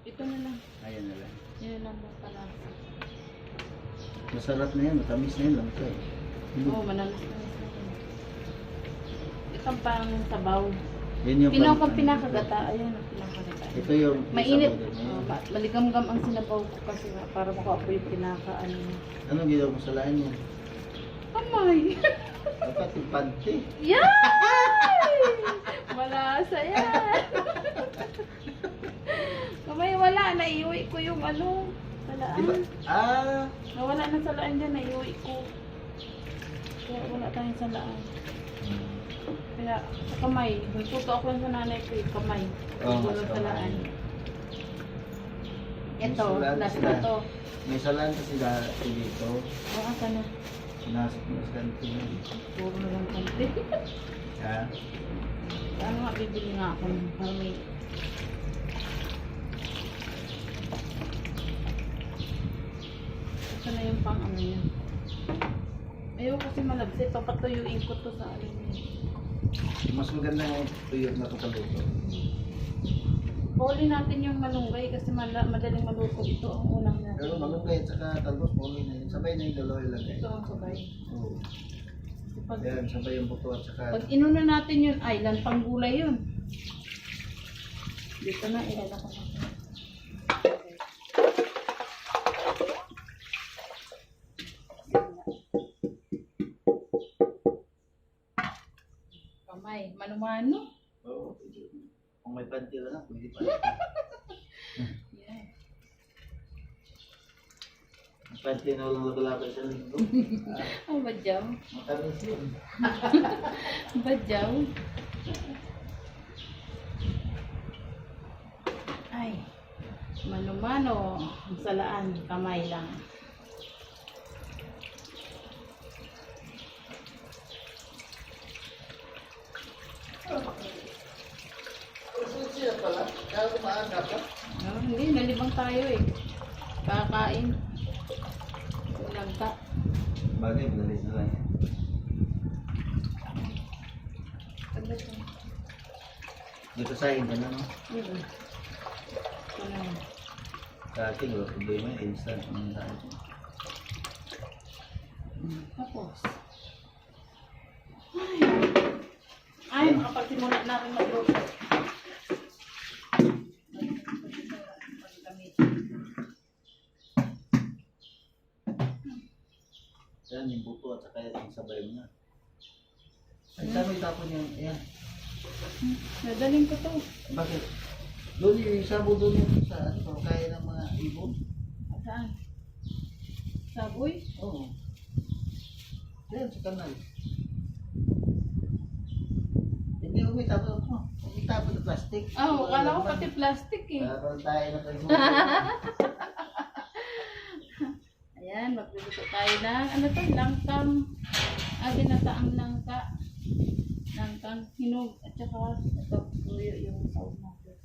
Ito na lang. Ayan na lang. Yan lang mo pala. Masarap na yan, matamis na yan lang ito eh. Oo, mananas na. Ito pang sabaw. Yan yung Pinakagata. Ayan ang pinakagata. Ito yung Mainit. sabaw din. Maligam-gam ang sinabaw ko kasi nga para makaapoy yung pinaka-ano. Anong ginawa mo sa lain yan? Kamay! Dapat yung pante. Yay! Malasa yan! Kamay wala. Naiuwi ko yung ano. Salaan. Di ba? Ah! Nawala na salaan dyan. Naiuwi ko. Kaya wala tayong salaan. Kaya sa kamay. Nagtuto ako sa nanay ko yung kamay. Oo, Walang sa salaan. kamay. Ito. May salaan Last sila. na to. May salaan kasi dati dito. Oo, asa na. Sinasok mo sa kanto yun. Puro na lang kanti. Ha? Ano nga bibili nga ako para may... Ito na yung pang ano yan. Ayaw kasi malabsit. Papatuyuin ko to sa alin yun. Mas maganda nga yung tuyot na kapaluto. Pauli natin yung malunggay kasi madaling maluto. Ito ang unang natin. Pero malunggay at saka talbos, pauloy na yun. Sabay na yung dalawa ilagay. Ito ang sabay. Oo. Pag, Yan, sabay yung buto at saka... pag inuna natin yun, ay lantang gulay yun. Dito na, ilalako na. Kamay, mano-mano. Oo, pwede. Kung may panty lang, pwede pa. Yeah. May panty na walang labalabay sa linggo. Ang badyaw. Matamis yun. Badyaw. Ay, mano-mano. Ang salaan, kamay lang. Siya pala, kaya kumaaga pa. No, hindi, nalibang tayo eh. Kakain. Ulang ka. Bagay, madalis na lang yan. Saglit lang. Dito sa akin ka na, no? Ito na yun. Sa akin, wala problema yun. Instant naman sa akin. Tapos. Ay, makapagsimula na rin magluto. Yan, yung buto at saka yung sabay mo na. Ay, tama yung tapon yan. Ayan. Nadaling ko to. Bakit? Doon yung sabo doon yung sa ano, kaya ng mga ibon. Saan? Saboy? Oo. Yan, sa kanal. Hindi umitapon mo. Umitapon ng plastic. Oh, kala ko pati plastic eh. Parang tayo na kayo. Ayan, magluluto tayo ng, ano to, langkang, ginataang langka, langkang hinog, at saka, ito, tuyo yung saud natin.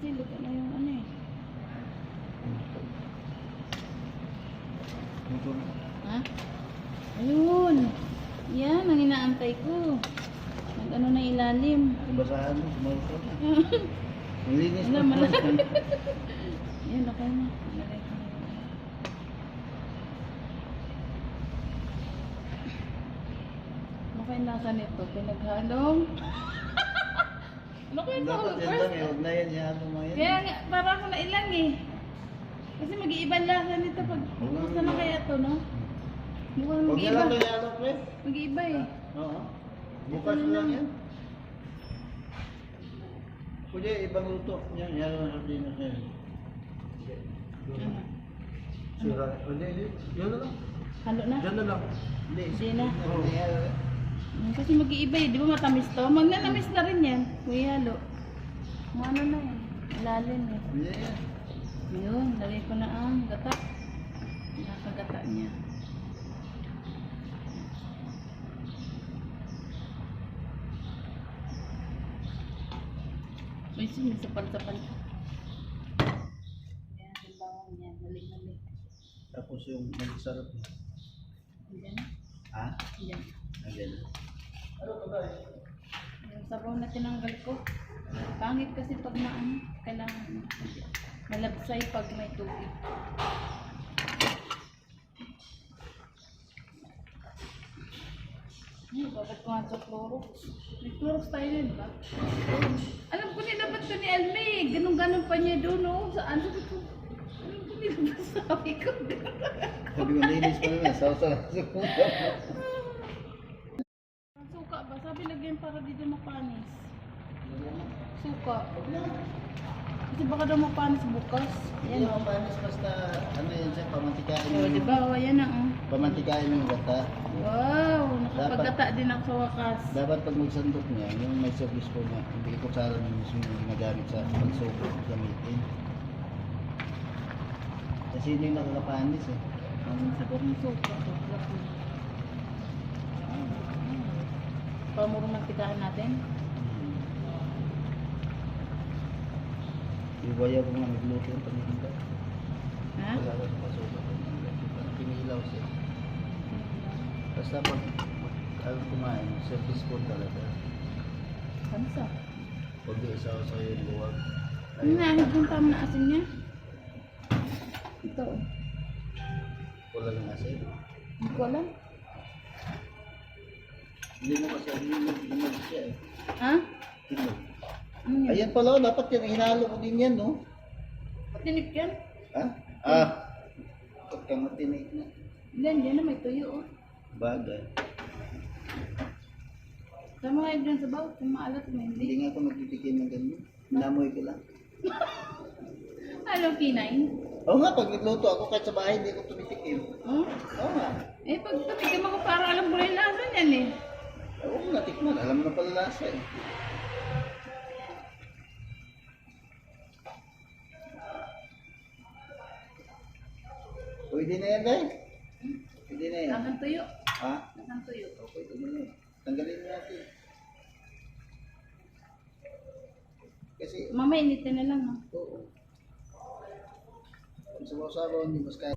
kasi luto na yung ano eh. Ito na. Ha? Ayun. Yan, ang inaantay ko. Ano na ilalim. Basahan mo, sumagot na. Ang linis Wala, pa. malaki. Yan, okay na. Malaki ko na yun. Ano kaya nasa nito? Pinaghalong? Ano kaya ito? Dapat yan lang eh, huwag na yan, ano mo yan. Kaya nga, para ako na ilang eh. Kasi mag-iibang lasa nito pag gusto na kaya ito, no? Mukhang Huwag na mag-iiba. lang ito yan, pre. Mag-iiba eh. Oo. Bukas na lang yan. Pwede, ibang luto. Yan, yan ang sardinas yan. Ano? Sira. Hindi. Yan na lang. Halo na? Yan na lang. Hindi na. Hindi yan. Kasi mag-iiba eh. Di ba matamis to? Magnanamis na rin yan. Kuya halo. Mga ano na yan. Lalim eh. Hindi yan. Yun, lagay ko na ang gata. Nakagata niya. Uy, may sapal-sapal. Ayan, yung bawang niya. Malik-malik. Tapos yung magsarap. Ayan. Ha? Ayan. Again. Yung sabaw na tinanggal ko. Pangit kasi pag maano. Kailangan malabsay pag may tubig. Bakit ko nga sa Clorox? May Clorox tayo din ba? Alam ko nila ba't ito ni Alme? Ganun-ganun pa niya doon, no? Saan? Sabi ko, alam ko nila ba sabi ko? Sabi ko, linis pa naman. Sausa. Ang suka ba? Sabi lagyan para dito mapanis. Suka. Kasi baka daw mapanis bukas. Yan Yan ang o. panis basta ano yan siya, pamantikain O, diba? O, yan na o. Pamantikain ng gata. Wow! Nakapagkata din ako sa wakas. Dapat pag magsandok niya, yung may service po niya, hindi ko tsara ng mismo yung ginagamit sa pagsoko gamitin. Kasi yun yung nakakapanis eh. Ang siguro ng suka. Pamuro mantikaan natin. Iwaya ko nga nagluto yung panihinda. Ha? Wala ko sa pasoko. Parang pinilaw siya. Basta pag kumain, service food talaga. Kansa. Pag di isaw sa yung luwag. Ano na, yung tama na asin niya? Ito. Wala ng asin. Hindi ko alam. Hindi mo kasi hinag siya eh. Ha? Hinog. Ano yan? Ayan pala, dapat yan, hinalo ko din yan, no? Patinik yan? Ha? Huwag kang matinig na. Yan, yan na may tuyo oh. Bagay. Sama kayo dyan sa bawat, kung maalat mo Hindi hindi. nga ako nagtitikim ng ganyan. Namoy ko lang. Ano, kinain? Oo nga, pag nagluto ako kahit sa bahay, hindi ko tumitikim. Oh? Oo nga. Eh, pag tumikim ako, parang alam ko rin lasa niyan eh. Oo ko natikman. Alam mo na pala lasa eh. Pwede na yan, guys. Pwede na yan. Nasang tuyo. Ha? Nasang tuyo. Okay, pwede na yan. Tanggalin mo natin. Kasi, Mama, initin na lang no? oo. Kung sabaw-sabaw, hindi mas kaya.